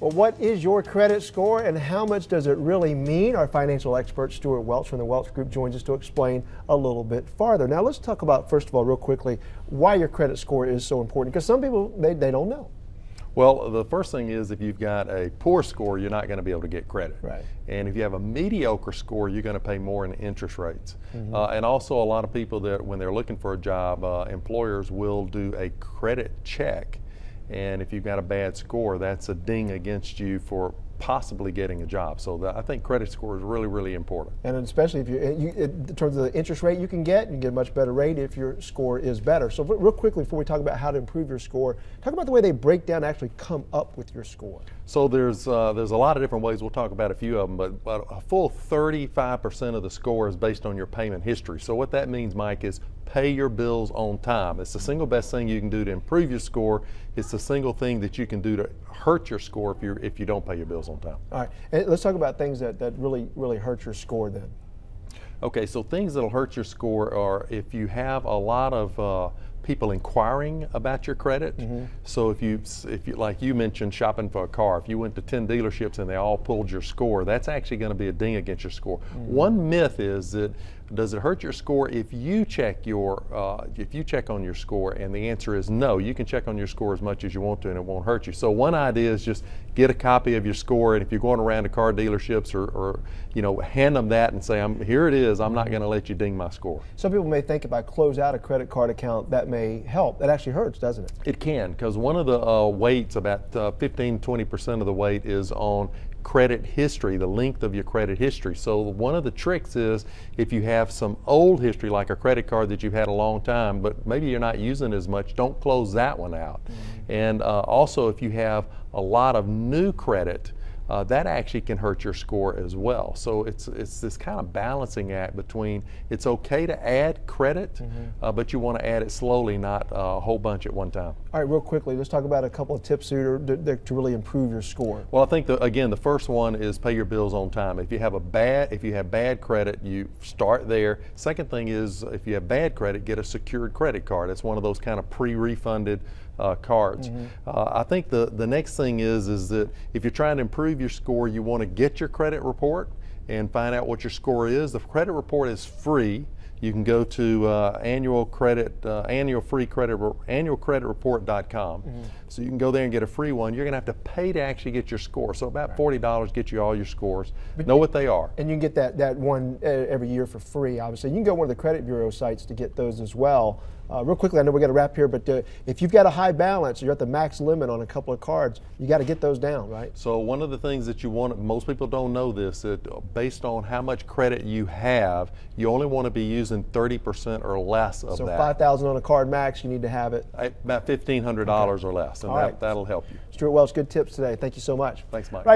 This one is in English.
Well, what is your credit score and how much does it really mean? Our financial expert, Stewart Welch from the Welch Group, joins us to explain a little bit farther. Now, let's talk about, first of all, real quickly, why your credit score is so important, because some people, they don't know. Well, the first thing is if you've got a poor score, you're not going to be able to get credit. Right. And if you have a mediocre score, you're going to pay more in interest rates. And also a lot of people that when they're looking for a job, employers will do a credit check. And if you've got a bad score, that's a ding against you for possibly getting a job. So I think credit score is really, really important. And especially if in terms of the interest rate you can get a much better rate if your score is better. So real quickly, before we talk about how to improve your score, talk about the way they break down, actually come up with your score. So there's a lot of different ways. We'll talk about a few of them, but a full 35% of the score is based on your payment history. So what that means, Mike, is pay your bills on time. It's the single best thing you can do to improve your score. It's the single thing that you can do to hurt your score if you don't pay your bills on time. All right, and let's talk about things that really hurt your score then. Okay, so things that'll hurt your score are if you have a lot of people inquiring about your credit. So if you like you mentioned shopping for a car, if you went to 10 dealerships and they all pulled your score, that's actually going to be a ding against your score. One myth is that does it hurt your score if you check on your score, and the answer is no. You can check on your score as much as you want to and it won't hurt you. So one idea is just get a copy of your score, and if you're going around to car dealerships or hand them that and say, here it is, I'm not going to let you ding my score. Some people may think if I close out a credit card account that may help. That actually hurts, doesn't it? It can, because one of the weights, about 15-20% of the weight is on credit history, the length of your credit history. So one of the tricks is if you have some old history, like a credit card that you've had a long time, but maybe you're not using as much, don't close that one out. And also if you have a lot of new credit, that actually can hurt your score as well. So it's this kind of balancing act between it's okay to add credit, but you want to add it slowly, not a whole bunch at one time. All right, real quickly, let's talk about a couple of tips to really improve your score. Well, I think again the first one is pay your bills on time. If you have bad credit, you start there. Second thing is if you have bad credit, get a secured credit card. It's one of those kind of pre-refunded cards. I think the next thing is that if you're trying to improve your score, you want to get your credit report and find out what your score is. The credit report is free. You can go to annualcreditreport.com. So you can go there and get a free one. You're going to have to pay to actually get your score. So about $40 gets you all your scores. Know what they are. And you can get that one every year for free, obviously. You can go to one of the credit bureau sites to get those as well. Real quickly, I know we got to wrap here, but if you've got a high balance, you're at the max limit on a couple of cards, you got to get those down, right? So one of the things that you want, most people don't know this, that based on how much credit you have, you only want to be using 30% or less of so that. So $5,000 on a card max, you need to have it. About $1,500 or less, and that'll help you. Stewart Welch, good tips today. Thank you so much. Thanks, Mike. Right.